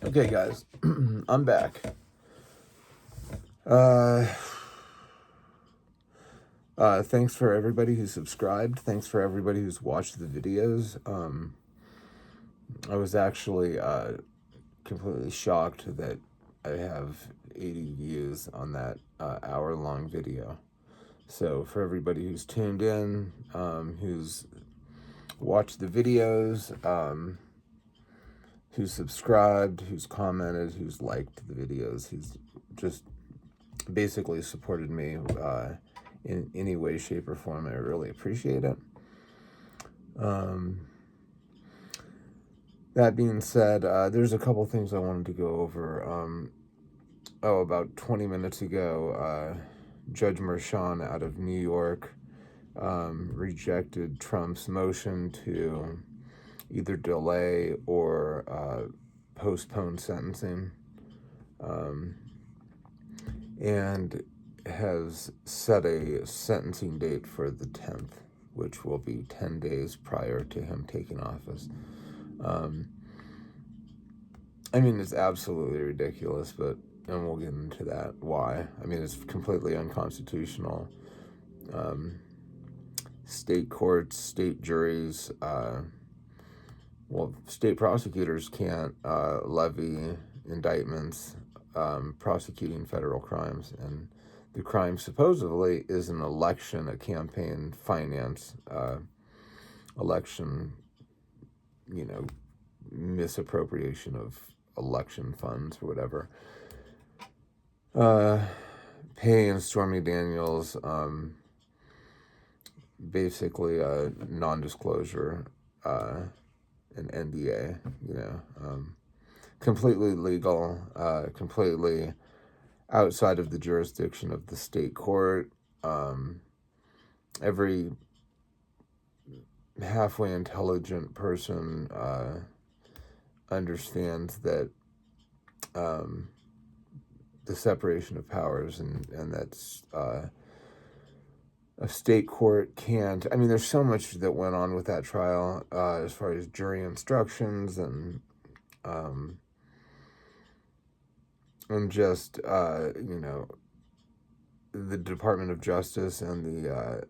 Okay, guys, I'm back. Uh, thanks for everybody who subscribed. Thanks for everybody who's watched the videos. I was actually completely shocked that I have 80 views on that hour-long video. So for everybody who's tuned in, who's watched the videos, who's subscribed, who's commented, who's liked the videos, who's just basically supported me in any way, shape, or form, I really appreciate it. That being said, there's a couple things I wanted to go over. About 20 minutes ago, Judge Merchan out of New York rejected Trump's motion to either delay or postpone sentencing, and has set a sentencing date for the 10th, which will be 10 days prior to him taking office. I mean, it's absolutely ridiculous, and we'll get into that, why. I mean, it's completely unconstitutional. State courts, state juries, state prosecutors can't levy indictments prosecuting federal crimes, and the crime supposedly is an election, a campaign finance, election, misappropriation of election funds or whatever. Paying Stormy Daniels, basically a non-disclosure, an NDA, completely legal, completely outside of the jurisdiction of the state court. Every halfway intelligent person understands that the separation of powers and that's a state court can't. I mean, there's so much that went on with that trial as far as jury instructions and just the Department of Justice and the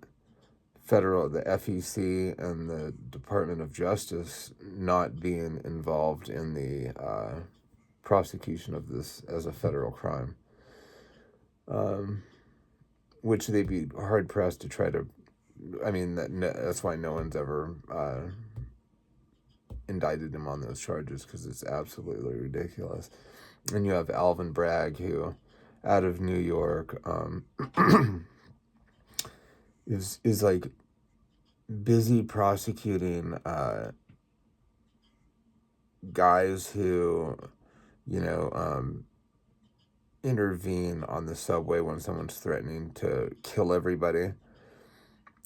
the FEC and the Department of Justice not being involved in the prosecution of this as a federal crime, which they'd be hard-pressed to try to. I mean, that's why no one's ever indicted him on those charges, because it's absolutely ridiculous. And you have Alvin Bragg, who, out of New York, is like busy prosecuting guys who, intervene on the subway when someone's threatening to kill everybody.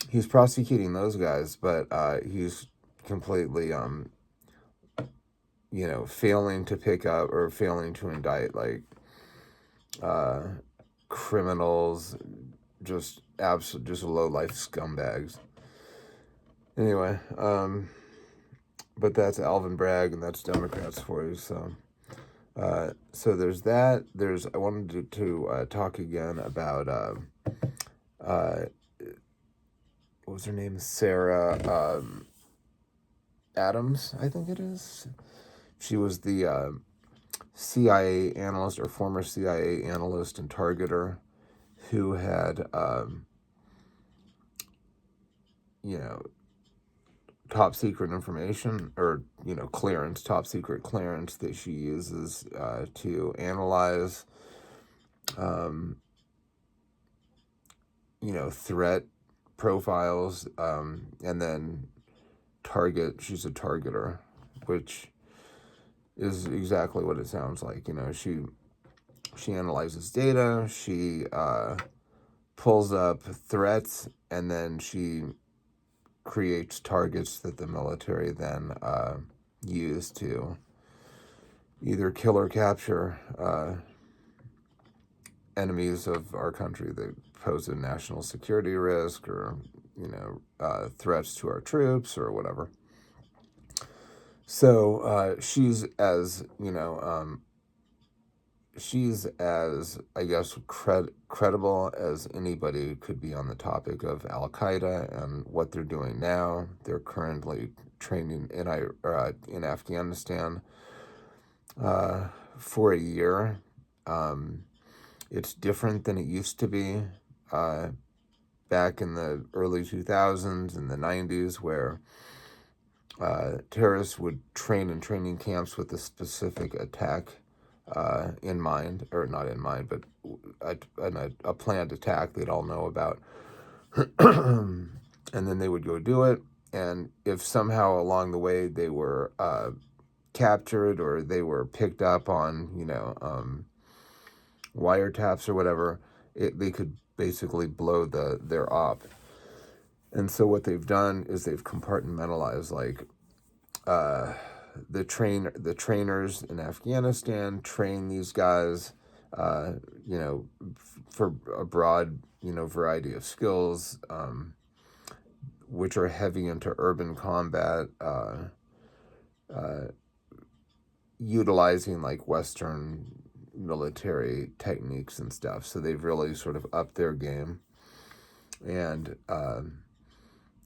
He's prosecuting those guys, but he's completely, failing to pick up or failing to indict, like, criminals, just low-life scumbags. Anyway, but that's Alvin Bragg, and that's Democrats for you, so there's that. I wanted to talk again about, what was her name? Sarah Adams, I think it is. She was the CIA analyst, or former CIA analyst and targeter, who had, top secret information, or, top secret clearance that she uses to analyze, threat profiles, and then she's a targeter, which is exactly what it sounds like. She analyzes data, she pulls up threats, and then she creates targets that the military then use to either kill or capture enemies of our country that pose a national security risk, or threats to our troops or whatever. So she's as, I guess, credible as anybody could be on the topic of Al Qaeda and what they're doing now. They're currently training in Afghanistan for a year. It's different than it used to be back in the early 2000s and the 90s, where terrorists would train in training camps with a specific attack in mind, or not in mind, but a planned attack they'd all know about. And then they would go do it. And if somehow along the way they were captured or they were picked up on, wiretaps or whatever, they could basically blow their op. And so what they've done is they've compartmentalized, like, the trainers in Afghanistan train these guys, for a broad, variety of skills, which are heavy into urban combat, utilizing like Western military techniques and stuff. So they've really sort of upped their game, and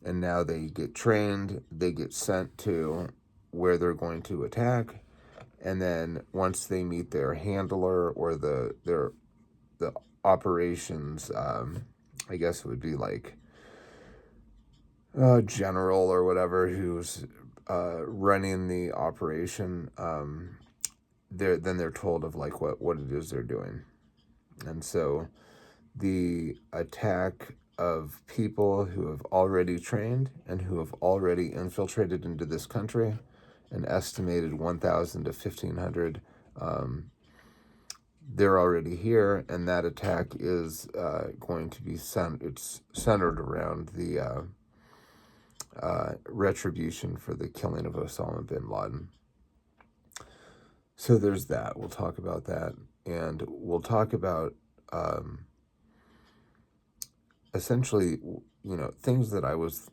now they get trained, they get sent to where they're going to attack, and then once they meet their handler or the operations, I guess it would be like general or whatever who's running the operation, they're told of like what it is they're doing. And so the attack of people who have already trained and who have already infiltrated into this country, an estimated 1,000 to 1,500, they're already here, and that attack is going to be centered around the retribution for the killing of Osama bin Laden. So there's that. We'll talk about that, and we'll talk about essentially, things that I was,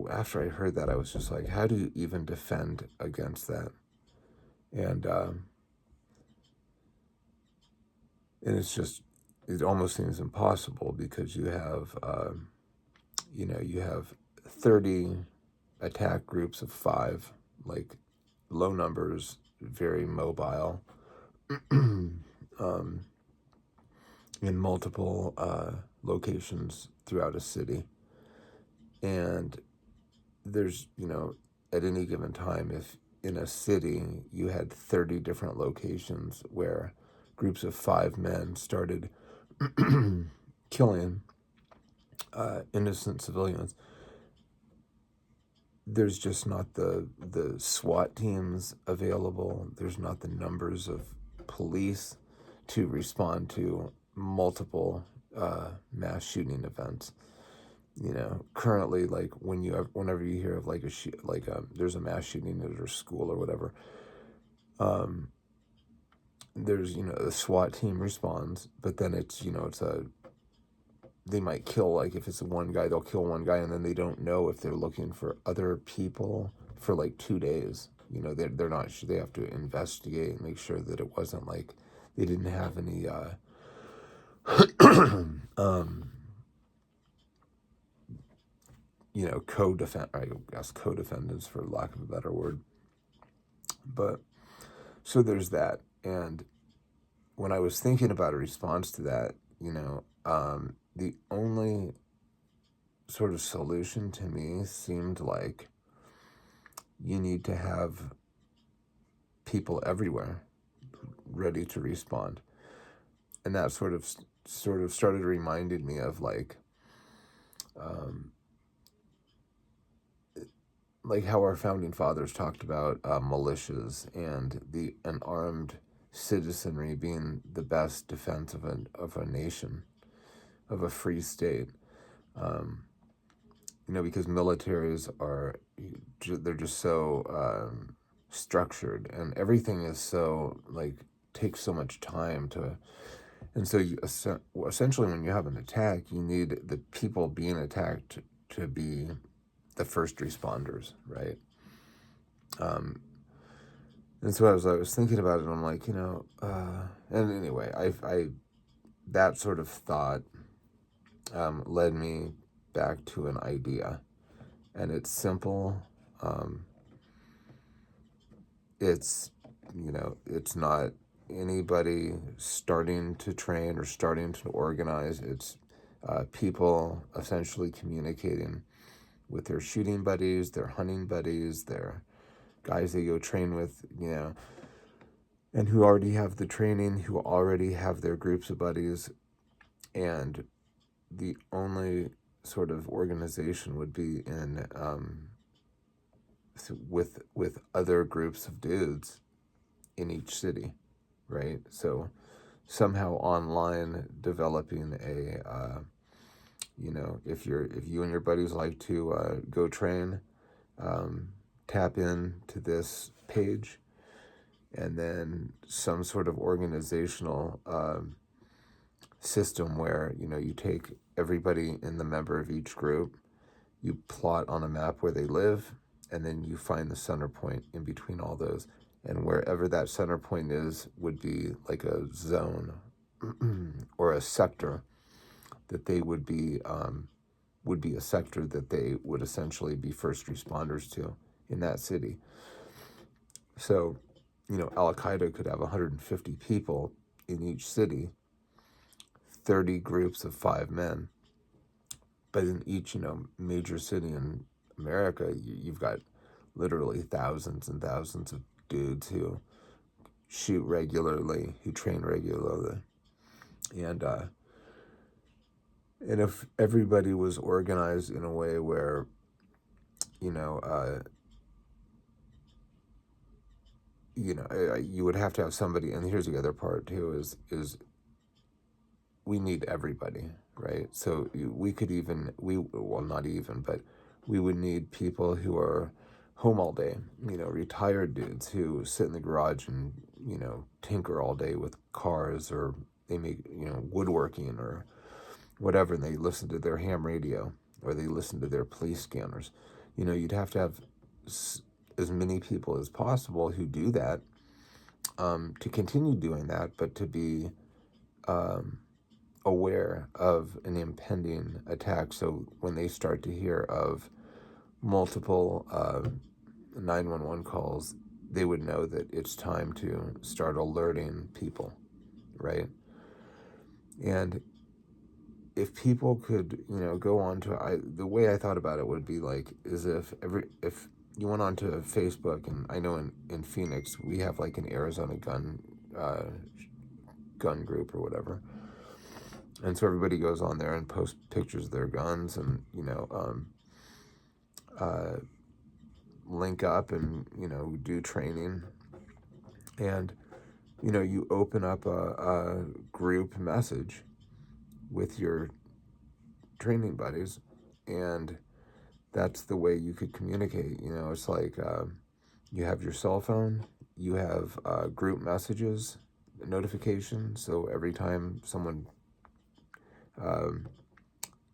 after I heard that, I was just like, how do you even defend against that? And it almost seems impossible, because you have 30 attack groups of 5, like low numbers, very mobile, in multiple locations throughout a city. And there's, at any given time, if in a city you had 30 different locations where groups of 5 men started killing innocent civilians, there's just not the SWAT teams available. There's not the numbers of police to respond to multiple mass shooting events. Currently, like whenever you hear of like there's a mass shooting at a school or whatever, there's the SWAT team responds, but then they might kill, like if it's one guy, they'll kill one guy, and then they don't know if they're looking for other people for like 2 days. They're not sure. They have to investigate and make sure that it wasn't like they didn't have any co-defendants, for lack of a better word. But so there's that. And when I was thinking about a response to that, the only sort of solution to me seemed like you need to have people everywhere ready to respond. And that sort of started reminding me of like how our founding fathers talked about militias and an armed citizenry being the best defense of a nation, of a free state. Because militaries they're just so structured, and everything is so takes so much time to. And so essentially when you have an attack, you need the people being attacked to be the first responders, right? And so as I was thinking about it, I'm like, and anyway, I that sort of thought led me back to an idea, and it's simple. Um, it's it's not anybody starting to train or starting to organize. It's people essentially communicating with their shooting buddies, their hunting buddies, their guys they go train with, and who already have the training, who already have their groups of buddies, and the only sort of organization would be in with other groups of dudes in each city, right? So somehow online developing a if you and your buddies like to go train, tap in to this page, and then some sort of organizational system where you take everybody in the member of each group, you plot on a map where they live, and then you find the center point in between all those, and wherever that center point is would be like a zone or a sector that they would be a sector that they would essentially be first responders to in that city. So, Al Qaeda could have 150 people in each city, 30 groups of 5 men. But in each, major city in America, you've got literally thousands and thousands of dudes who shoot regularly, who train regularly. And if everybody was organized in a way where, you would have to have somebody, and here's the other part too, is we need everybody, right? So we could not even, but we would need people who are home all day, retired dudes who sit in the garage and, tinker all day with cars, or they make, woodworking or whatever, and they listen to their ham radio, or they listen to their police scanners. You'd have to have as many people as possible who do that, to continue doing that, but to be aware of an impending attack. So when they start to hear of multiple 911 calls, they would know that it's time to start alerting people, right? And if people could, go on to, the way I thought about it would be like, is if you went onto Facebook, and I know in Phoenix we have like an Arizona gun group or whatever, and so everybody goes on there and posts pictures of their guns, and link up and do training, and you open up a group message with your training buddies, and that's the way you could communicate. It's like you have your cell phone, you have group messages, notifications, so every time someone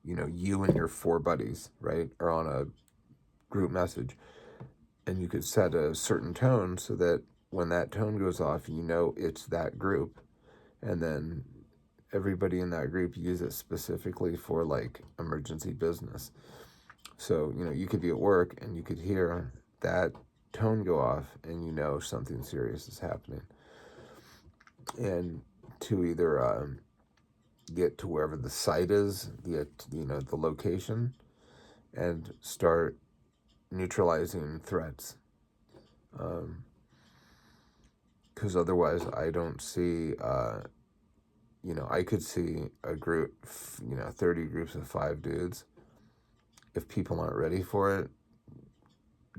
you and your 4 buddies, right, are on a group message, and you could set a certain tone so that when that tone goes off, it's that group, and then everybody in that group use it specifically for like emergency business. So, you could be at work and you could hear that tone go off, and something serious is happening. And to either get to wherever the site is, the location, and start neutralizing threats. Because otherwise I don't see, I could see a group, 30 groups of 5 dudes, if people aren't ready for it,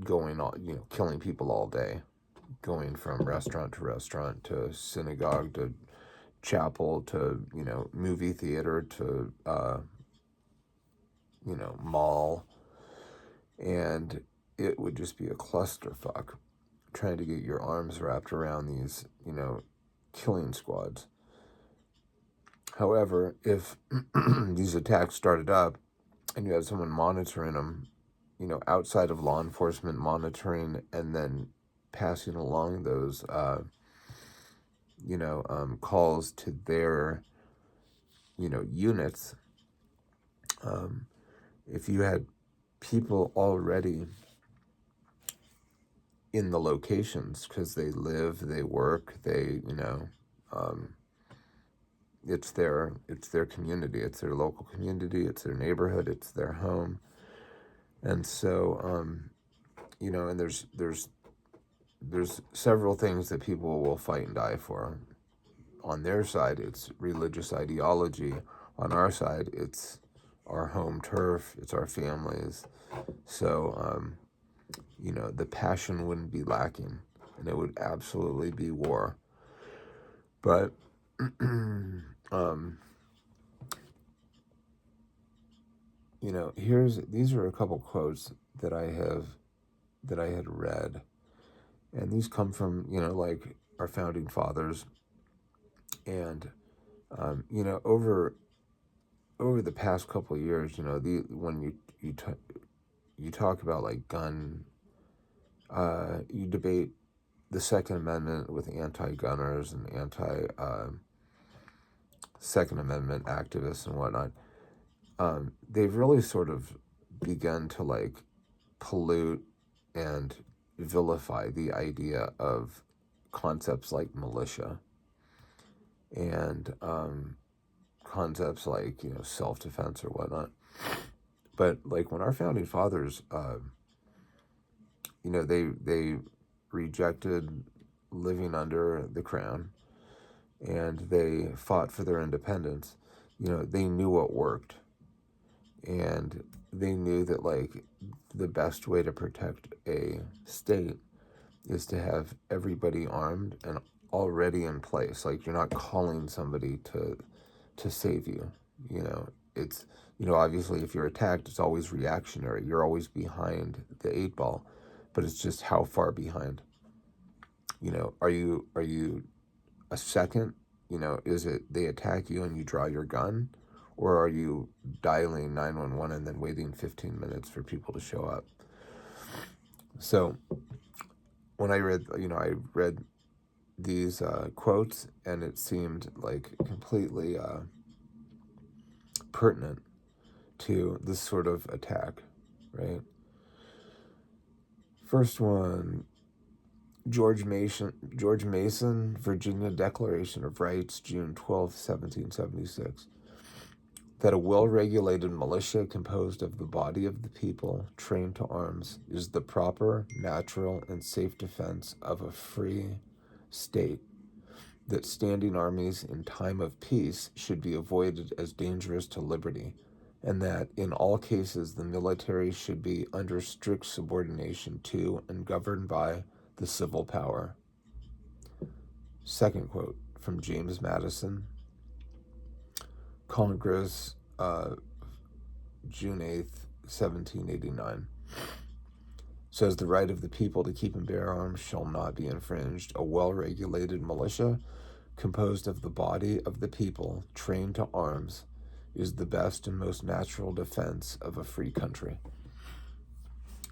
going on, killing people all day, going from restaurant to restaurant, to synagogue, to chapel, to, movie theater, to, mall. And it would just be a clusterfuck trying to get your arms wrapped around these, killing squads. However, if these attacks started up and you had someone monitoring them, outside of law enforcement monitoring and then passing along those, calls to their, units. If you had people already in the locations because they live, they work, it's their community, it's their local community, it's their neighborhood, it's their home. And so, and there's several things that people will fight and die for. On their side, it's religious ideology. On our side, it's our home turf, it's our families. So, the passion wouldn't be lacking, and it would absolutely be war. But, these are a couple quotes that I had read, and these come from, like our founding fathers. And, over the past couple of years, when you talk about like gun, you debate the Second Amendment with anti-gunners and anti-Second Amendment activists and whatnot. They've really sort of begun to like pollute and vilify the idea of concepts like militia and concepts like self-defense or whatnot. But like when our founding fathers, they rejected living under the crown, and they fought for their independence. They knew what worked, and they knew that like the best way to protect a state is to have everybody armed and already in place. Like you're not calling somebody to save you. It's obviously if you're attacked, it's always reactionary. You're always behind the 8 ball, but it's just how far behind. Are you a second? Is it they attack you and you draw your gun, or are you dialing 911 and then waiting 15 minutes for people to show up? So when I read these quotes, and it seemed like completely pertinent to this sort of attack, right? First one, George Mason, Virginia Declaration of Rights, June 12th, 1776. That a well-regulated militia composed of the body of the people trained to arms is the proper, natural, and safe defense of a free state. That standing armies in time of peace should be avoided as dangerous to liberty, and that in all cases the military should be under strict subordination to and governed by the civil power. Second quote from James Madison, Congress, June 8th, 1789. Says the right of the people to keep and bear arms shall not be infringed. A well-regulated militia composed of the body of the people trained to arms is the best and most natural defense of a free country.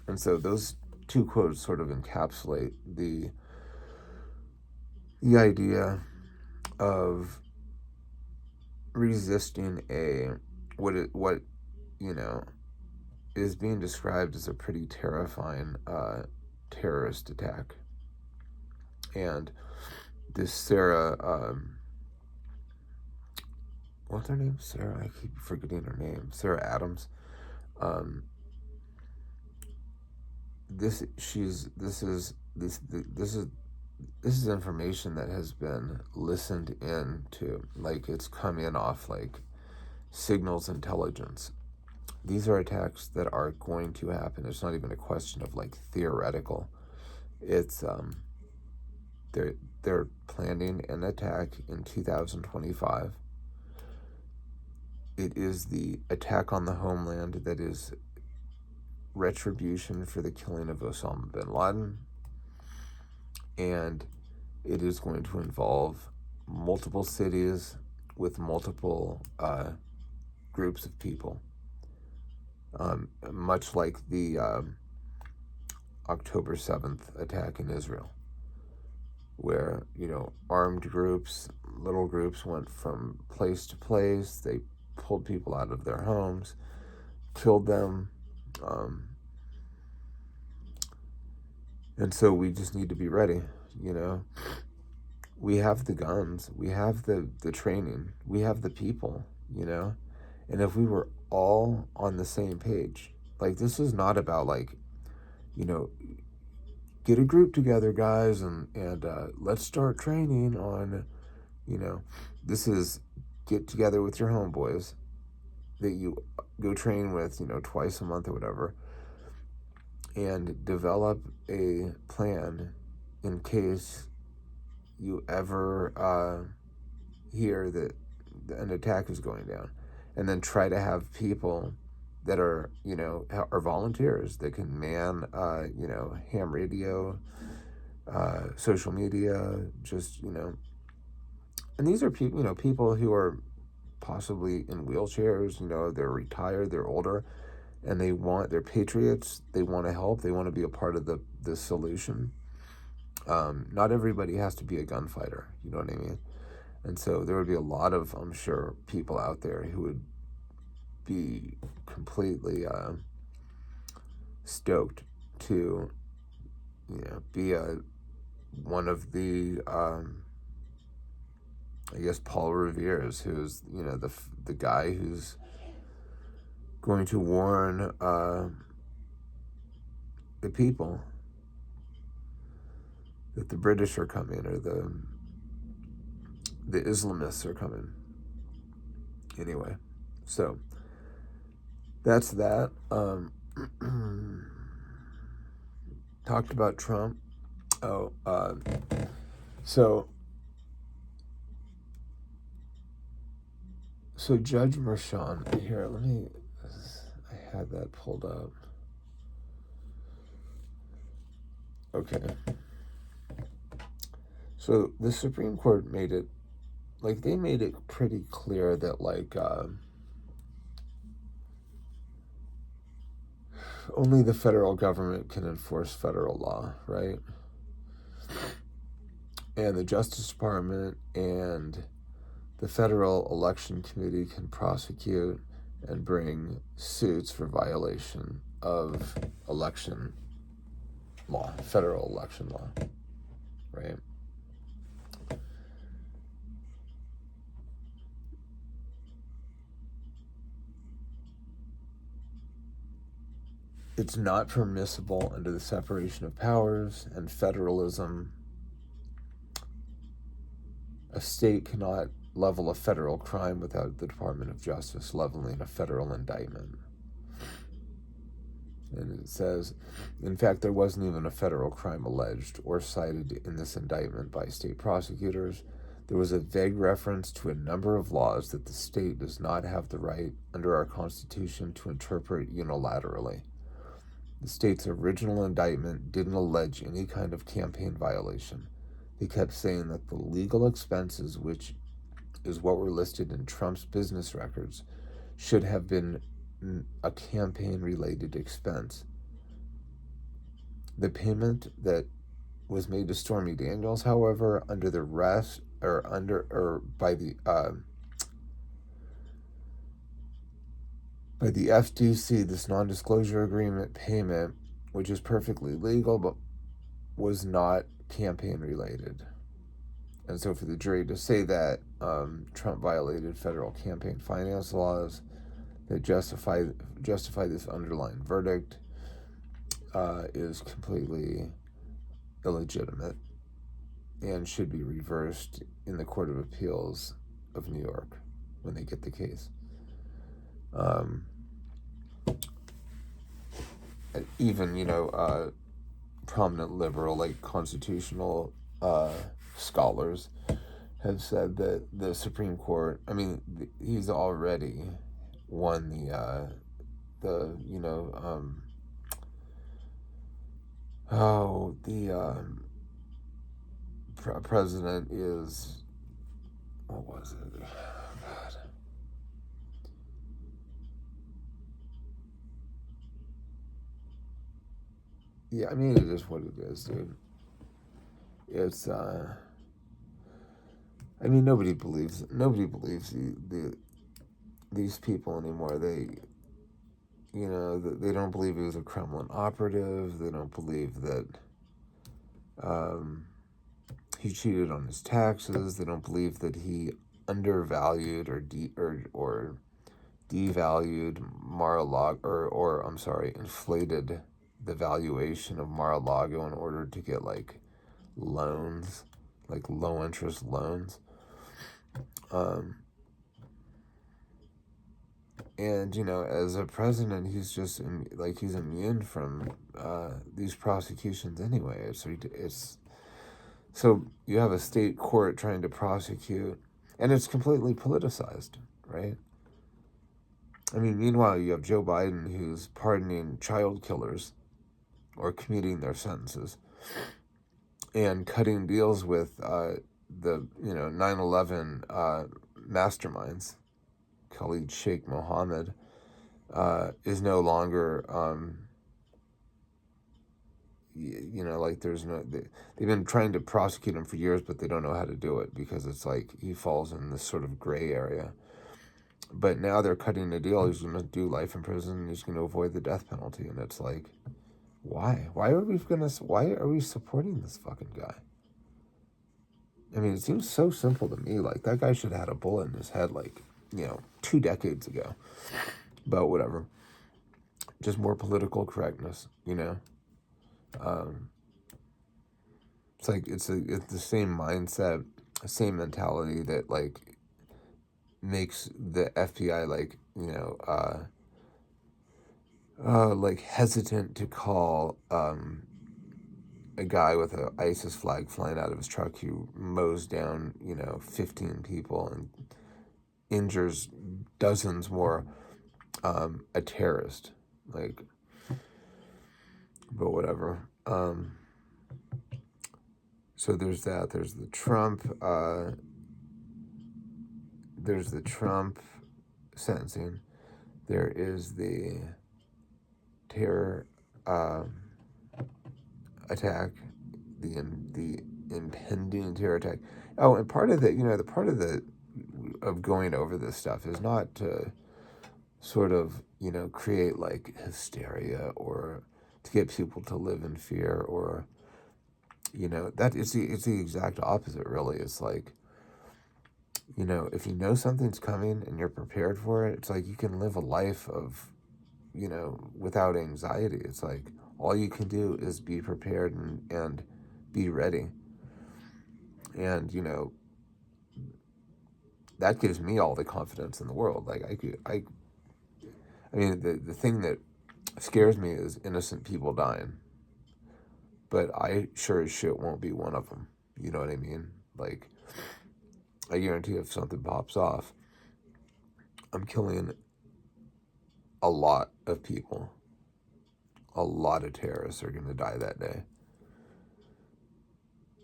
And so those two quotes sort of encapsulate the idea of resisting what is being described as a pretty terrifying terrorist attack. And this Sarah, what's her name? Sarah, I keep forgetting her name. Sarah Adams. This is information that has been listened in to, like it's come in off like signals intelligence. These are attacks that are going to happen. It's not even a question of like theoretical. It's they're planning an attack in 2025. It is the attack on the homeland that is retribution for the killing of Osama bin Laden. And it is going to involve multiple cities with multiple groups of people. much like the October 7th attack in Israel, where, armed groups, little groups went from place to place. They pulled people out of their homes, killed them. And so we just need to be ready, We have the guns, we have the training, we have the people, And if we were all on the same page, like, this is not about, like, get a group together, guys, and let's start training on, this is get together with your homeboys that you go train with, twice a month or whatever, and develop a plan in case you ever hear that an attack is going down, and then try to have people that are volunteers that can man ham radio, social media, just and these are people who are possibly in wheelchairs, they're retired, they're older, and they're patriots, they want to help, they want to be a part of the solution. Not everybody has to be a gunfighter, you know what I mean? And so there would be a lot of, I'm sure, people out there who would be completely stoked to, be one of the, I guess, Paul Revere's, who's, the guy who's going to warn the people that the British are coming, or the Islamists are coming. Anyway, so that's that. Talked about Trump. So Judge Merchan, here, I had that pulled up. Okay. So the Supreme Court made it pretty clear that, only the federal government can enforce federal law, right? And the Justice Department and the Federal Election Committee can prosecute and bring suits for violation of election law, federal election law, right? It's not permissible under the separation of powers and federalism. A state cannot level a federal crime without the Department of Justice leveling a federal indictment. And it says, in fact, there wasn't even a federal crime alleged or cited in this indictment by state prosecutors. There was a vague reference to a number of laws that the state does not have the right under our Constitution to interpret unilaterally. The state's original indictment didn't allege any kind of campaign violation. They kept saying that the legal expenses, which is what were listed in Trump's business records, should have been a campaign-related expense. The payment that was made to Stormy Daniels, however, by the FTC, this non-disclosure agreement payment, which is perfectly legal, but was not campaign-related. And so for the jury to say that Trump violated federal campaign finance laws that justify this underlying verdict is completely illegitimate and should be reversed in the Court of Appeals of New York when they get the case. Even, prominent liberal, constitutional scholars have said that the Supreme Court, he's already won the president is, what was it? Oh, God. Yeah, I mean, it is what it is, dude. It's, I mean, nobody believes these people anymore. They don't believe he was a Kremlin operative. They don't believe that, um, he cheated on his taxes. They don't believe that he undervalued or devalued Mar-a-Lago, or I'm sorry, inflated the valuation of Mar-a-Lago in order to get like loans, like low interest loans. Um, and as a president, he's just like he's immune from these prosecutions anyway. It's so you have a state court trying to prosecute, and it's completely politicized, right? I mean, meanwhile, you have Joe Biden who's pardoning child killers or commuting their sentences and cutting deals with the 9/11 masterminds. Khalid Sheikh Mohammed is no longer like there's no they've been trying to prosecute him for years, but they don't know how to do it because it's like he falls in this sort of gray area. But now they're cutting the deal. He's going to do life in prison and he's going to avoid the death penalty. And it's like, why? Why are we supporting this fucking guy? I mean, it seems so simple to me. Like, that guy should have had a bullet in his head, like, 2 decades ago. But whatever. Just more political correctness, It's like, it's the same mindset, same mentality that, like, makes the FBI, like, like hesitant to call a guy with an ISIS flag flying out of his truck who mows down 15 people and injures dozens more, a terrorist. Like, but whatever. So there's that. There's the Trump sentencing. There is the terror attack, the impending terror attack. Oh, and part of of going over this stuff is not to sort of create like hysteria or to get people to live in fear or that it's the exact opposite, really. It's like if you know something's coming and you're prepared for it, it's like you can live a life of without anxiety. It's like all you can do is be prepared and be ready. And, that gives me all the confidence in the world. Like, I mean, the thing that scares me is innocent people dying. But I sure as shit won't be one of them. You know what I mean? Like, I guarantee if something pops off, I'm killing a lot of people. A lot of terrorists are going to die that day.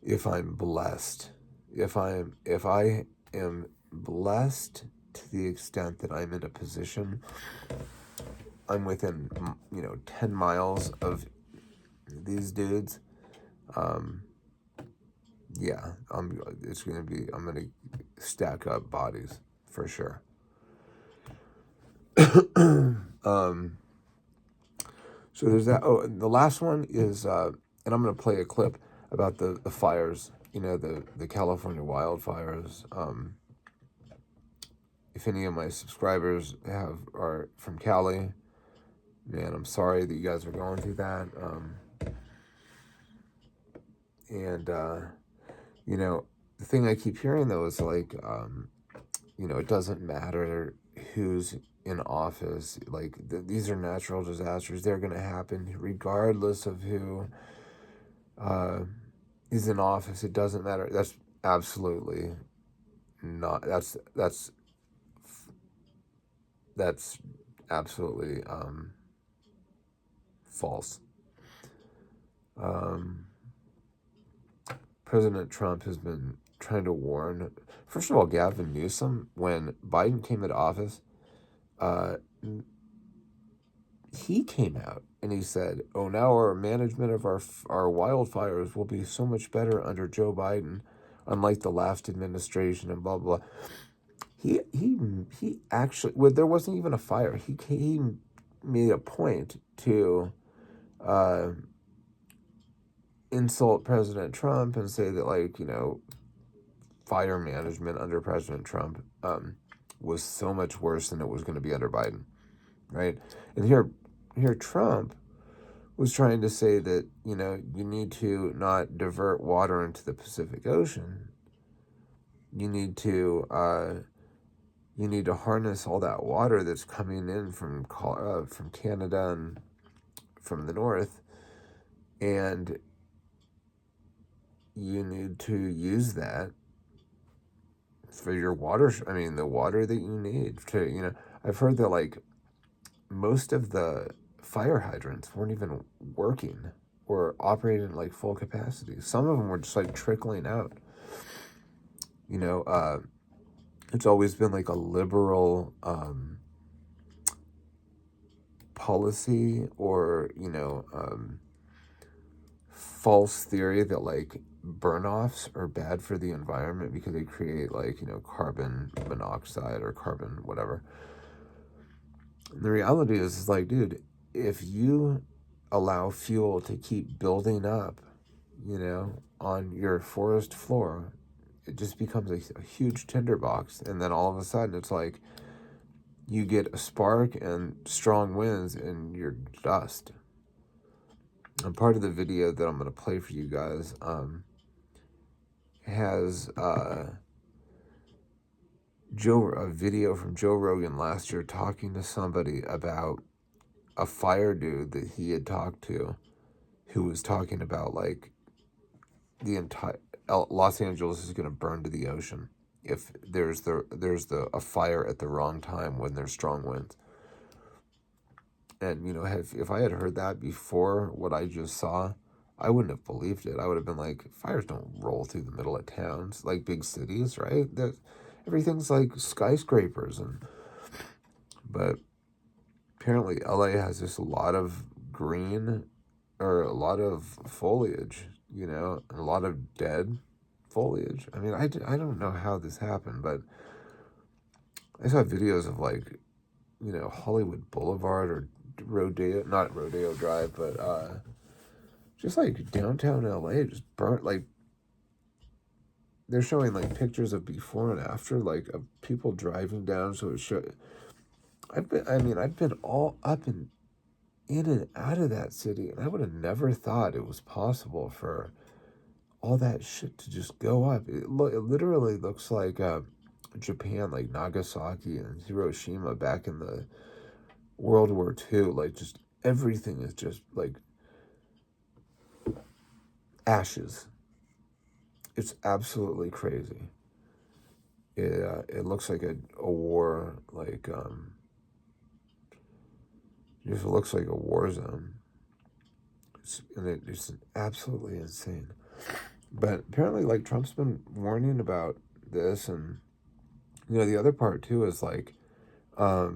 If I'm blessed, if I am blessed to the extent that I'm in a position, I'm within 10 miles of these dudes. Yeah, I'm gonna stack up bodies for sure. So there's that. Oh, and the last one is, and I'm going to play a clip about the fires, the California wildfires. If any of my subscribers are from Cali, man, I'm sorry that you guys are going through that. The thing I keep hearing, though, is like, it doesn't matter who's in office. Like, these are natural disasters. They're going to happen regardless of who is in office. It doesn't matter. That's absolutely not. That's absolutely false. President Trump has been trying to warn. First of all, Gavin Newsome, when Biden came into office, he came out and he said, "Oh, now our management of our wildfires will be so much better under Joe Biden, unlike the last administration," and blah blah. He actually, well, there wasn't even a fire. He made a point to uh, insult President Trump and say that, like, fire management under President Trump was so much worse than it was going to be under Biden, right? And here Trump was trying to say that, you need to not divert water into the Pacific Ocean. You need to harness all that water that's coming in from Canada and from the north, and you need to use that for your water. The water that you need to. I've heard that, like, most of the fire hydrants weren't even working or operating at, like, full capacity. Some of them were just, like, trickling out. It's always been, like, a liberal policy, or false theory that, like, burn-offs are bad for the environment because they create, like, carbon monoxide or carbon whatever. And the reality is like, dude, if you allow fuel to keep building up, on your forest floor, it just becomes a huge tinderbox, and then all of a sudden it's like you get a spark and strong winds and you're dust. And part of the video that I'm going to play for you guys has a video from Joe Rogan last year talking to somebody about a fire dude that he had talked to, who was talking about, like, the entire Los Angeles is going to burn to the ocean if there's a fire at the wrong time when there's strong winds. And if I had heard that before what I just saw, I wouldn't have believed it. I would have been like, fires don't roll through the middle of towns like big cities, right? Everything's like skyscrapers, but apparently LA has just a lot of green, or a lot of foliage, and a lot of dead foliage. I don't know how this happened, but I saw videos of, like, Hollywood Boulevard, or not Rodeo Drive, but just like downtown LA just burnt. Like, they're showing, like, pictures of before and after, like, of people driving down. So I've been all up and in and out of that city, and I would have never thought it was possible for all that shit to just go up. It literally looks like Japan, like Nagasaki and Hiroshima back in the World War II. Like, just everything is just like ashes. It's absolutely crazy. It looks like a war, like it just looks like a war zone. It's absolutely insane. But apparently, like, Trump's been warning about this, and the other part too is, like, boy,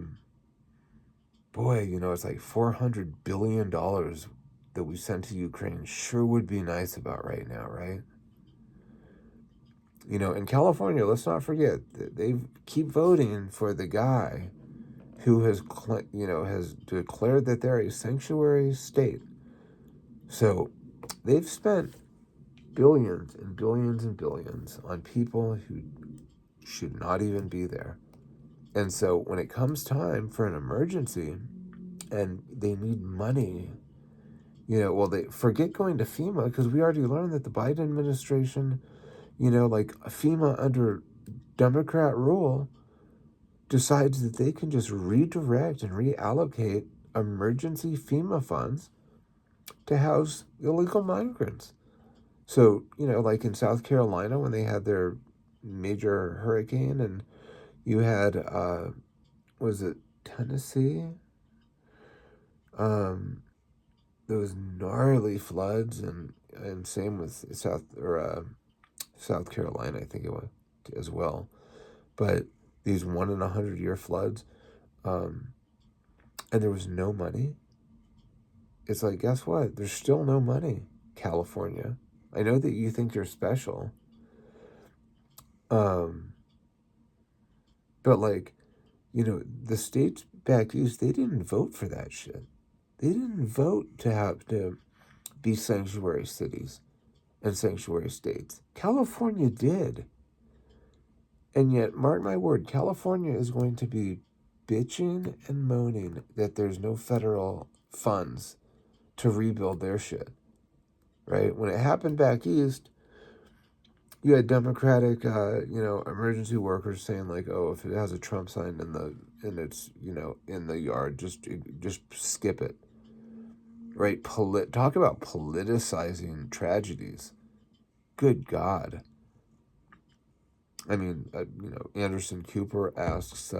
it's like $400 billion that we sent to Ukraine sure would be nice about right now, right? In California, let's not forget that they keep voting for the guy who has declared that they're a sanctuary state. So they've spent billions and billions and billions on people who should not even be there. And so when it comes time for an emergency and they need money, they forget going to FEMA, because we already learned that the Biden administration, like, FEMA under Democrat rule decides that they can just redirect and reallocate emergency FEMA funds to house illegal migrants. So, like in South Carolina, when they had their major hurricane, and you had, was it Tennessee? Those gnarly floods, and same with South Carolina, I think it was, as well. But these 1 in 100 year floods, and there was no money. it's like, guess what? There's still no money, California. I know that you think you're special. But like, the states back east, they didn't vote for that shit. They didn't vote to have to be sanctuary cities and sanctuary states. California did. And yet, mark my word, California is going to be bitching and moaning that there's no federal funds to rebuild their shit. Right? When it happened back east, you had Democratic, emergency workers saying like, "Oh, if it has a Trump sign in its, in the yard, just skip it." Right? Talk about politicizing tragedies. Good God. I mean, Anderson Cooper asks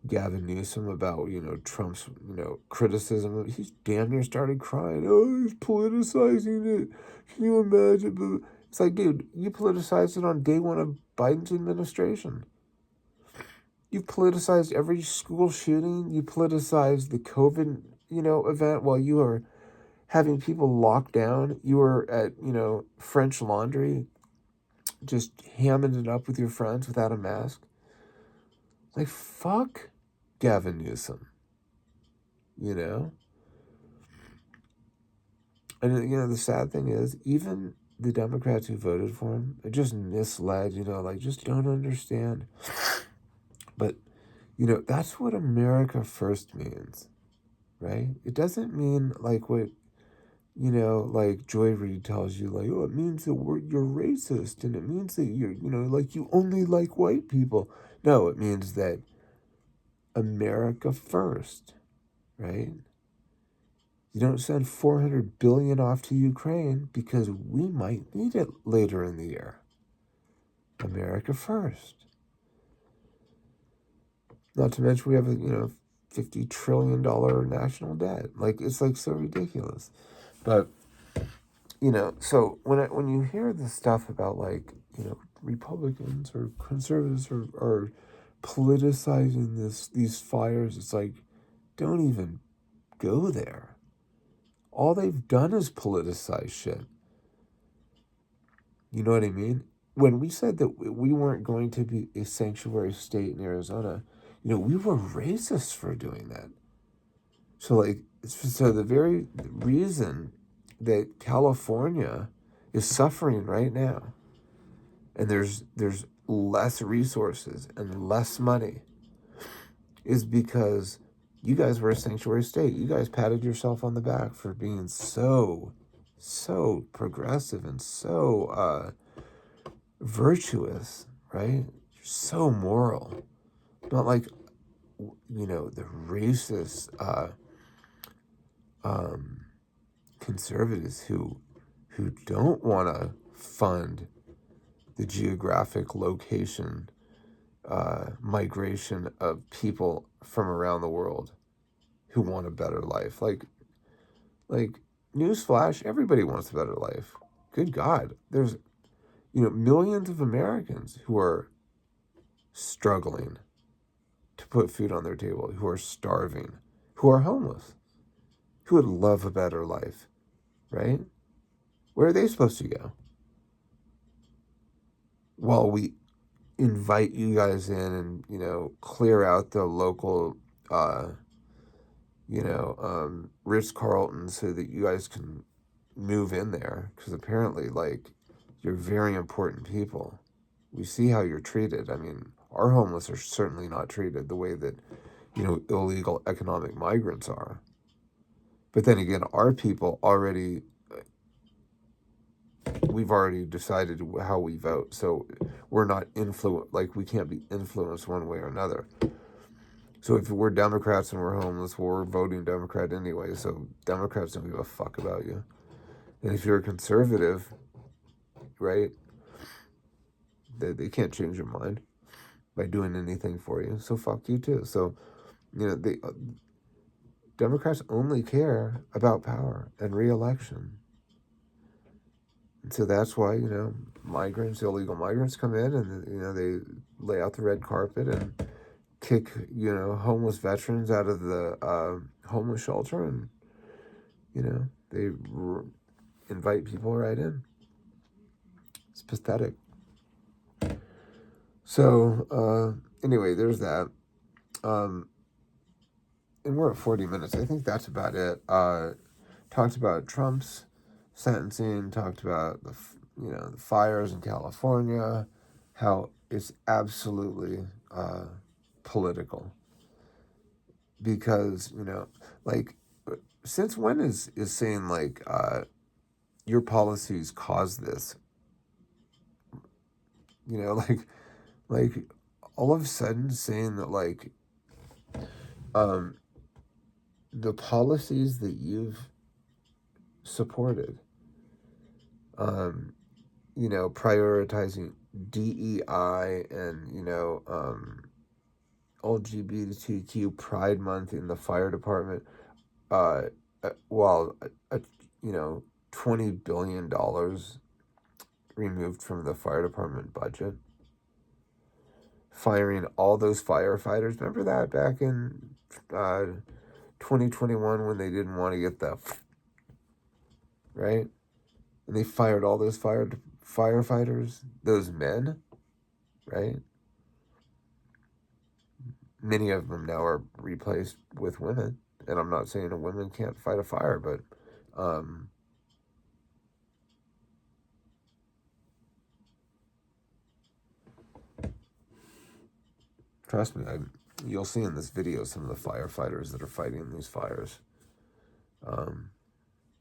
Gavin Newsome about, Trump's, criticism. He's damn near started crying. Oh, he's politicizing it. Can you imagine? It's like, dude, you politicized it on day one of Biden's administration. You've politicized every school shooting. You politicized the COVID, event while you are having people locked down. You were at, French Laundry just hamming it up with your friends without a mask. Like, fuck Gavin Newsome. And, the sad thing is, even the Democrats who voted for him are just misled, just don't understand. But, that's what America first means, right? It doesn't mean like what, like Joy Reid tells you, like, oh, it means that you're racist, and it means that you're, like you only like white people. No, it means that America first, right? You don't send $400 billion off to Ukraine because we might need it later in the year. America first. Not to mention we have a $50 trillion national debt. Like, it's like so ridiculous. But so when you hear this stuff about like Republicans or conservatives are politicizing these fires, it's like, don't even go there. All they've done is politicize shit. You know what I mean? When we said that we weren't going to be a sanctuary state in Arizona, we were racist for doing that. So the very reason that California is suffering right now, and there's less resources and less money, is because you guys were a sanctuary state. You guys patted yourself on the back for being so progressive and so virtuous, right? You're so moral. Not like, the racist conservatives who don't want to fund the geographic location migration of people from around the world who want a better life. Like newsflash, everybody wants a better life. Good God, there's millions of Americans who are struggling to put food on their table, who are starving, who are homeless, who would love a better life, right? Where are they supposed to go? While we invite you guys in and, clear out the local, Ritz-Carlton so that you guys can move in there. Because apparently, like, you're very important people. We see how you're treated. I mean, our homeless are certainly not treated the way that, illegal economic migrants are. But then again, our people we've already decided how we vote. So we're not we can't be influenced one way or another. So if we're Democrats and we're homeless, well, we're voting Democrat anyway. So Democrats don't give a fuck about you. And if you're a conservative, right, they can't change your mind by doing anything for you. So fuck you too. So, Democrats only care about power and re-election. And so that's why, illegal migrants come in and, they lay out the red carpet and kick, homeless veterans out of the homeless shelter, and they invite people right in. It's pathetic. So anyway, there's that. And we're at 40 minutes. I think that's about it. Talked about Trump's sentencing. Talked about the fires in California. How it's absolutely political. Because since when is saying your policies cause this? Like all of a sudden saying that the policies that you've supported, prioritizing DEI and LGBTQ Pride Month in the fire department, while $20 billion removed from the fire department budget, firing all those firefighters. Remember that back in 2021 when they didn't want to get the right, and they fired all those firefighters, those men, right? Many of them now are replaced with women, and I'm not saying a woman can't fight a fire, but trust me, you'll see in this video some of the firefighters that are fighting these fires,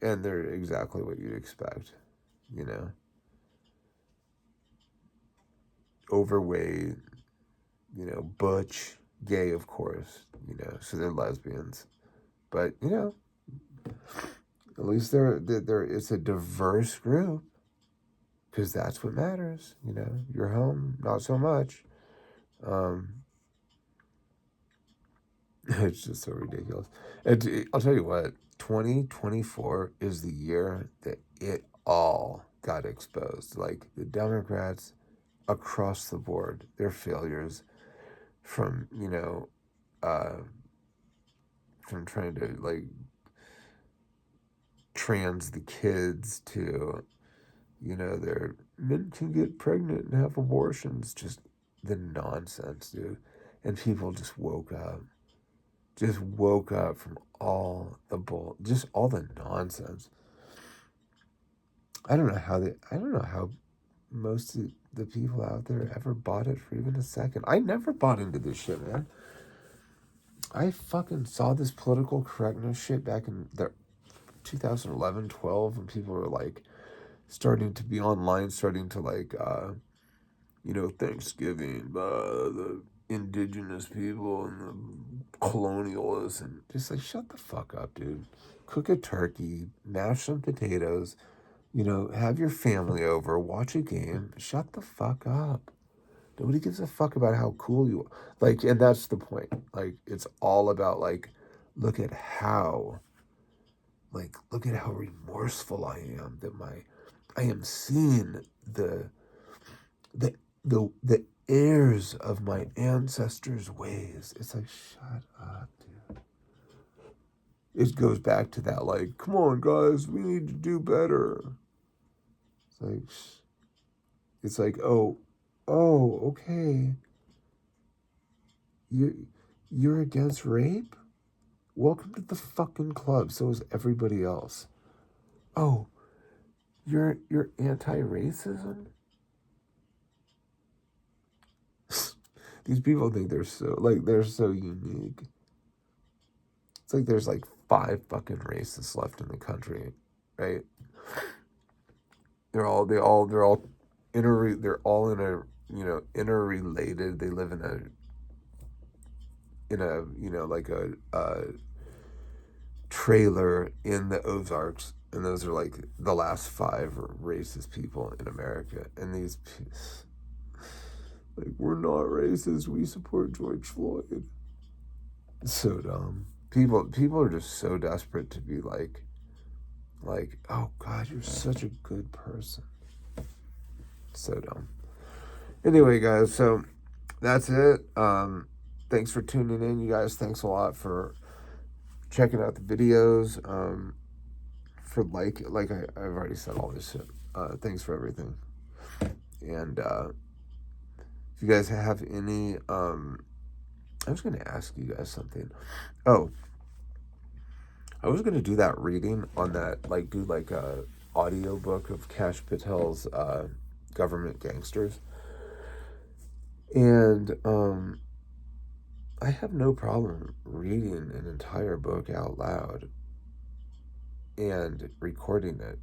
and they're exactly what you'd expect, overweight, butch, gay, of course, so they're lesbians, but at least they're it's a diverse group, because that's what matters. Your home, not so much. It's just so ridiculous. And I'll tell you what, 2024 is the year that it all got exposed. Like the Democrats across the board, their failures from from trying to trans the kids to their men can get pregnant and have abortions, just the nonsense, dude. And people just woke up from all the just all the nonsense. I don't know how most of the people out there ever bought it for even a second. I never bought into this shit, man. I fucking saw this political correctness shit back in the 2011, 12, when people were starting to be online, starting to Thanksgiving, the indigenous people and the colonialists, and just shut the fuck up, dude. Cook a turkey, mash some potatoes, have your family over, watch a game, shut the fuck up. Nobody gives a fuck about how cool you are. And that's the point. It's all about look at how remorseful I am that I am seeing the heirs of my ancestors' ways. It's shut up, dude. It goes back to that, come on, guys, we need to do better. It's oh, okay. You're against rape? Welcome to the fucking club. So is everybody else. Oh, you're anti-racism? These people think they're so unique. It's there's 5 fucking racists left in the country, right? They're all they're all interrelated. They live in a trailer in the Ozarks, and those are the last 5 racist people in America. And these we're not racist, we support George Floyd. It's so dumb. People are just so desperate to be oh God, you're such a good person. So dumb. Anyway, guys, so that's it. Thanks for tuning in, you guys. Thanks a lot for checking out the videos, for I've already said all this shit. Thanks for everything. And if you guys have any, I was going to ask you guys something. Oh, I was going to do that reading on that, do a audio book of Kash Patel's Government Gangsters. And I have no problem reading an entire book out loud and recording it.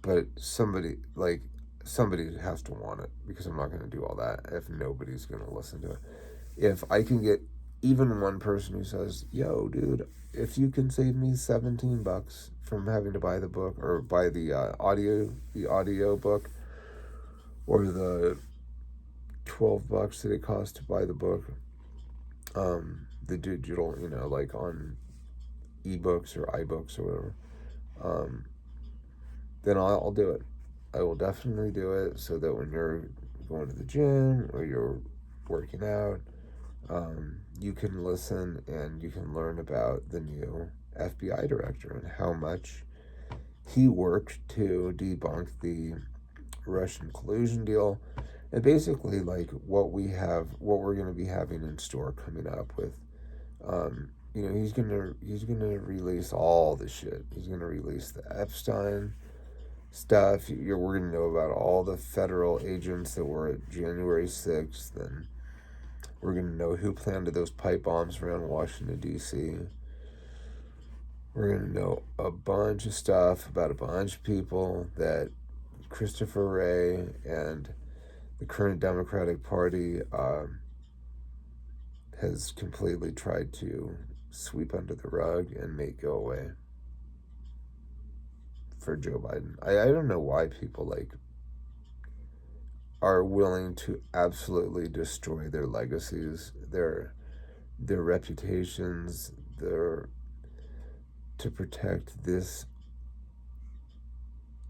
But somebody has to want it, because I'm not going to do all that if nobody's going to listen to it. If I can get even one person who says, yo, dude, if you can save me $17 from having to buy the book, or buy the audio book, or the $12 that it costs to buy the book, the digital, on ebooks or iBooks or whatever, then I'll do it. I will definitely do it, so that when you're going to the gym or you're working out, you can listen and you can learn about the new FBI director and how much he worked to debunk the Russian collusion deal, and basically what we're going to be having in store coming up with, he's gonna release all the shit. He's gonna release the Epstein stuff. We're gonna know about all the federal agents that were at January 6th, and we're gonna know who planted those pipe bombs around Washington, D.C. We're gonna know a bunch of stuff about a bunch of people that Christopher Wray and the current Democratic Party has completely tried to sweep under the rug and make go away for Joe Biden. I don't know why people are willing to absolutely destroy their legacies, their reputations, to protect this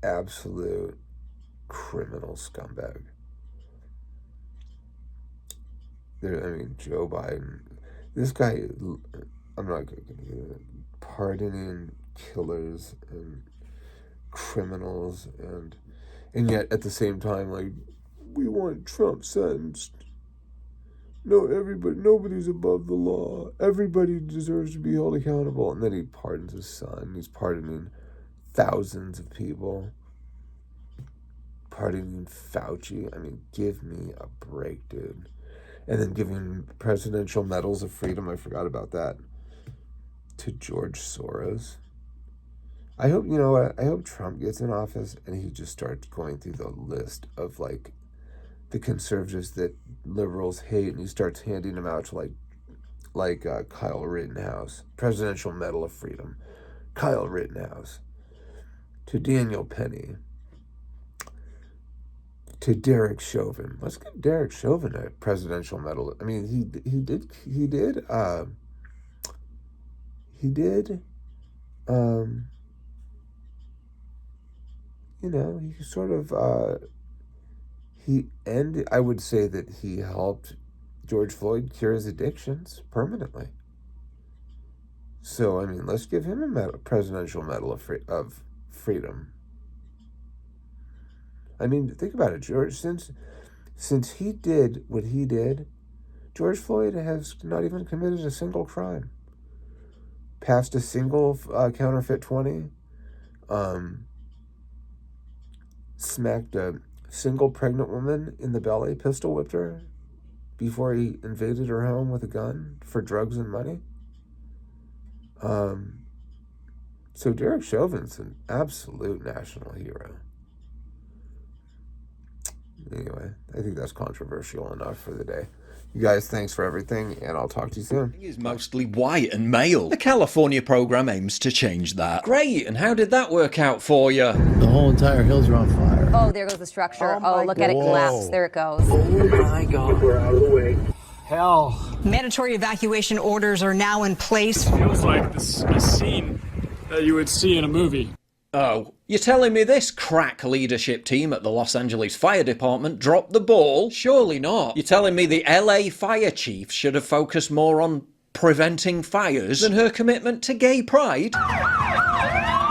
absolute criminal scumbag. Joe Biden, this guy, I'm not going to pardoning killers and criminals, and yet at the same time, we want Trump sentenced. No, nobody's above the law. Everybody deserves to be held accountable. And then he pardons his son. He's pardoning thousands of people. Pardoning Fauci. Give me a break, dude. And then giving presidential medals of freedom, I forgot about that, to George Soros. I hope, I hope Trump gets in office and he just starts going through the list of the conservatives that liberals hate, and he starts handing them out to Kyle Rittenhouse, Presidential Medal of Freedom, Kyle Rittenhouse, to Daniel Penny, to Derek Chauvin. Let's give Derek Chauvin a Presidential Medal. He sort of, I would say that he helped George Floyd cure his addictions permanently. So, let's give him a Presidential Medal of Freedom. Think about it, George. Since he did what he did, George Floyd has not even committed a single crime. Passed a single counterfeit 20. Smacked a single pregnant woman in the belly, pistol whipped her before he invaded her home with a gun for drugs and money. So Derek Chauvin's an absolute national hero. Anyway, I think that's controversial enough for the day. You guys, thanks for everything, and I'll talk to you soon. Is mostly white and male. The California program aims to change that. Great, and how did that work out for you? The whole entire hills are on fire. Oh, there goes the structure. Oh, look at it collapse. There it goes. Oh my God. We're out of the way. Hell. Mandatory evacuation orders are now in place. Feels like a scene that you would see in a movie. Oh, you're telling me this crack leadership team at the Los Angeles Fire Department dropped the ball? Surely not. You're telling me the LA fire chief should have focused more on preventing fires than her commitment to gay pride?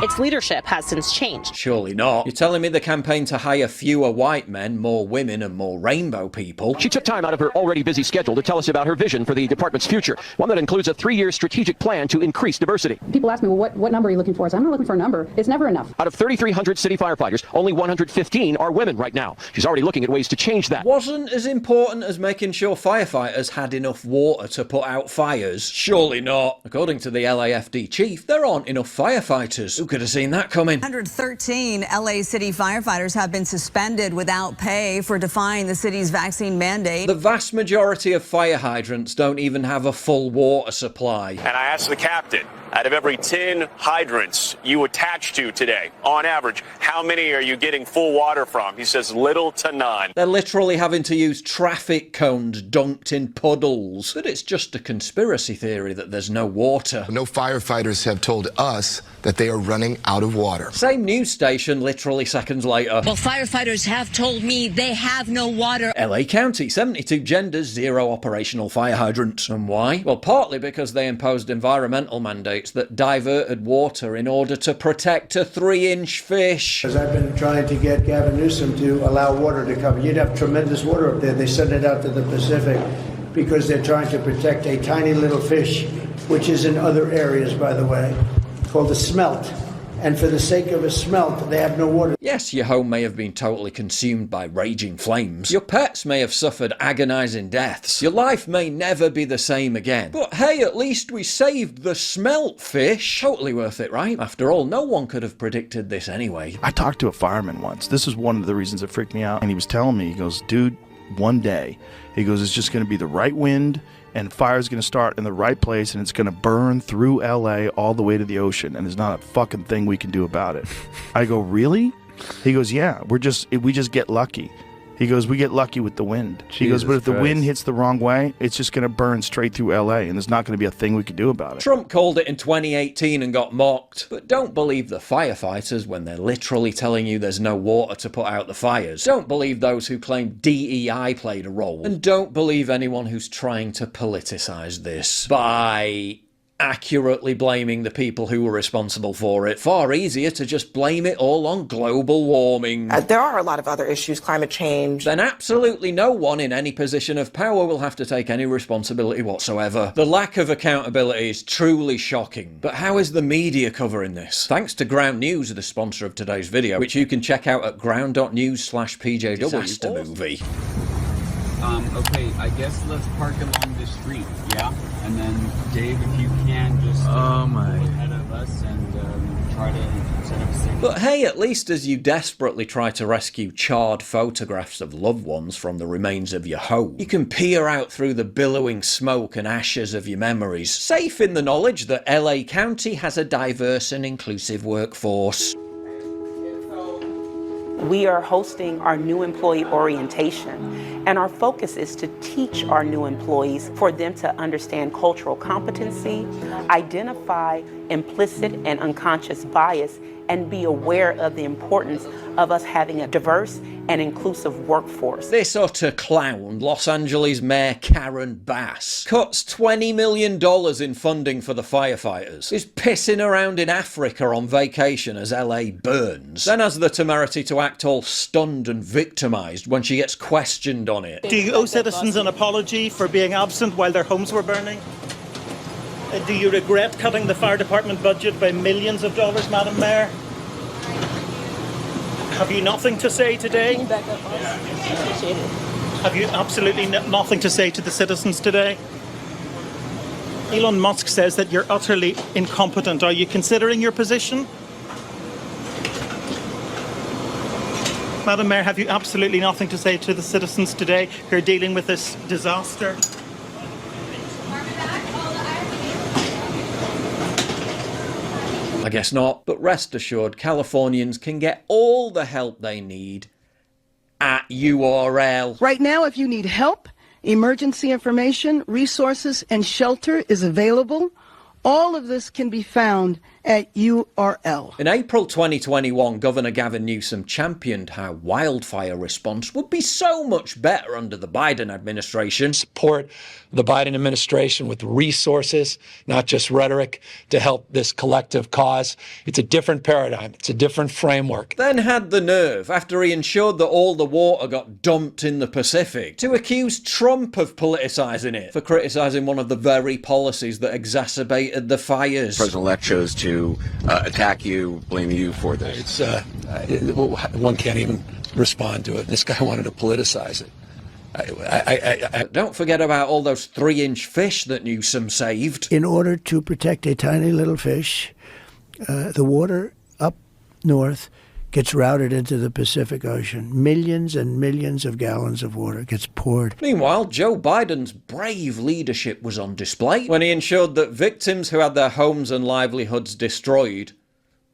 Its leadership has since changed. Surely not. You're telling me the campaign to hire fewer white men, more women and more rainbow people? She took time out of her already busy schedule to tell us about her vision for the department's future, one that includes a 3-year strategic plan to increase diversity. People ask me, well, what number are you looking for? So I'm not looking for a number. It's never enough. Out of 3,300 city firefighters, only 115 are women right now. She's already looking at ways to change that. Wasn't as important as making sure firefighters had enough water to put out fires. Surely not. According to the LAFD chief, there aren't enough firefighters. Who could have seen that coming? 113 LA city firefighters have been suspended without pay for defying the city's vaccine mandate. The vast majority of fire hydrants don't even have a full water supply. And I asked the captain, out of every 10 hydrants you attach to today, on average, how many are you getting full water from? He says little to none. They're literally having to use traffic cones dunked in puddles. But it's just a conspiracy theory that there's no water. No firefighters have told us that they are running out of water. Same news station literally seconds later. Well, firefighters have told me they have no water. LA County, 72 genders, 0 operational fire hydrants. And why? Well, partly because they imposed environmental mandates that diverted water in order to protect a 3-inch fish. Because I've been trying to get Gavin Newsome to allow water to come. You'd have tremendous water up there. They send it out to the Pacific because they're trying to protect a tiny little fish, which is in other areas, by the way, called a smelt. And for the sake of a smelt, they have no water. Yes, your home may have been totally consumed by raging flames. Your pets may have suffered agonizing deaths. Your life may never be the same again. But hey, at least we saved the smelt fish. Totally worth it, right? After all, no one could have predicted this anyway. I talked to a fireman once. This is one of the reasons it freaked me out. And he was telling me, he goes, dude, one day, he goes, it's just going to be the right wind, and fire's going to start in the right place, and it's going to burn through LA all the way to the ocean, and there's not a fucking thing we can do about it. I go, really? He goes, yeah, we just get lucky. He goes, we get lucky with the wind. He goes, but if the wind hits the wrong way, it's just going to burn straight through LA, and there's not going to be a thing we can do about it. Trump called it in 2018 and got mocked. But don't believe the firefighters when they're literally telling you there's no water to put out the fires. Don't believe those who claim DEI played a role. And don't believe anyone who's trying to politicize this by accurately blaming the people who were responsible for it. Far easier to just blame it all on global warming. There are a lot of other issues, climate change. Then absolutely no one in any position of power will have to take any responsibility whatsoever. The lack of accountability is truly shocking. But how is the media covering this? Thanks to Ground News, the sponsor of today's video, which you can check out at ground.news/PJ Disaster Movie. Okay, I guess let's park along the street, yeah? And then, Dave, if you can, just go ahead of us and try to set up a signal. But hey, at least as you desperately try to rescue charred photographs of loved ones from the remains of your home, you can peer out through the billowing smoke and ashes of your memories, safe in the knowledge that LA County has a diverse and inclusive workforce. We are hosting our new employee orientation, and our focus is to teach our new employees for them to understand cultural competency, identify implicit and unconscious bias, and be aware of the importance of us having a diverse and inclusive workforce. This utter clown, Los Angeles Mayor Karen Bass, cuts $20 million in funding for the firefighters, is pissing around in Africa on vacation as LA burns, then has the temerity to act all stunned and victimised when she gets questioned on it. Do you owe citizens an apology for being absent while their homes were burning? Do you regret cutting the fire department budget by millions of dollars, Madam Mayor? Have you nothing to say today? Can you back up, appreciate it. Have you absolutely nothing to say to the citizens today? Elon Musk says that you're utterly incompetent. Are you considering your position? Madam Mayor, have you absolutely nothing to say to the citizens today who are dealing with this disaster? I guess not, but rest assured, Californians can get all the help they need at URL. Right now, if you need help, emergency information, resources, and shelter is available. All of this can be found at URL. In April 2021, Governor Gavin Newsome championed how wildfire response would be so much better under the Biden administration. Support the Biden administration with resources, not just rhetoric, to help this collective cause. It's a different paradigm. It's a different framework. Then had the nerve, after he ensured that all the water got dumped in the Pacific, to accuse Trump of politicizing it for criticizing one of the very policies that exacerbated the fires. President-elect chose to attack you, blame you for this. One can't even respond to it. This guy wanted to politicize it. Don't forget about all those 3-inch fish that Newsome saved. In order to protect a tiny little fish, the water up north gets routed into the Pacific Ocean. Millions and millions of gallons of water gets poured. Meanwhile, Joe Biden's brave leadership was on display when he ensured that victims who had their homes and livelihoods destroyed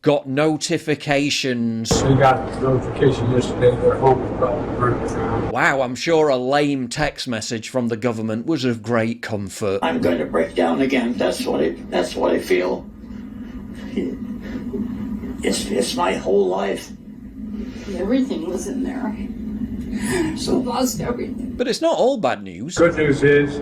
got notifications. We got notification yesterday their home was about burned down. Wow, I'm sure a lame text message from the government was of great comfort. I'm going to break down again. That's what I feel. It's my whole life. Everything was in there. So lost everything. But it's not all bad news. Good news is,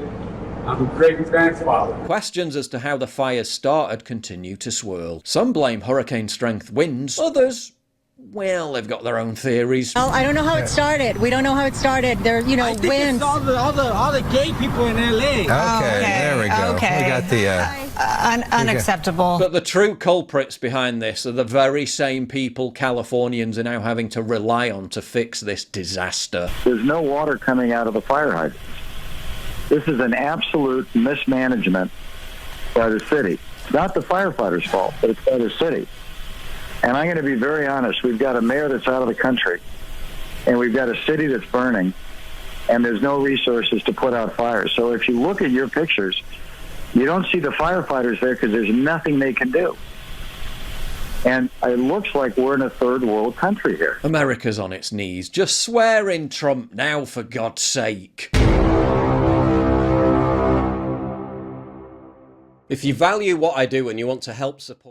I'm a great-grandfather. Questions as to how the fires started continue to swirl. Some blame hurricane-strength winds. Others, well, they've got their own theories. Oh, I don't know how it started. We don't know how it started. There, winds. It's all the gay people in L.A. Okay, there we go. Okay. We got the... Unacceptable. But the true culprits behind this are the very same people Californians are now having to rely on to fix this disaster. There's no water coming out of the fire hydrants. This is an absolute mismanagement by the city. It's not the firefighters' fault, but it's by the city. And I'm going to be very honest. We've got a mayor that's out of the country, and we've got a city that's burning, and there's no resources to put out fires. So if you look at your pictures, you don't see the firefighters there because there's nothing they can do. And it looks like we're in a third world country here. America's on its knees. Just swear in Trump now, for God's sake. If you value what I do and you want to help support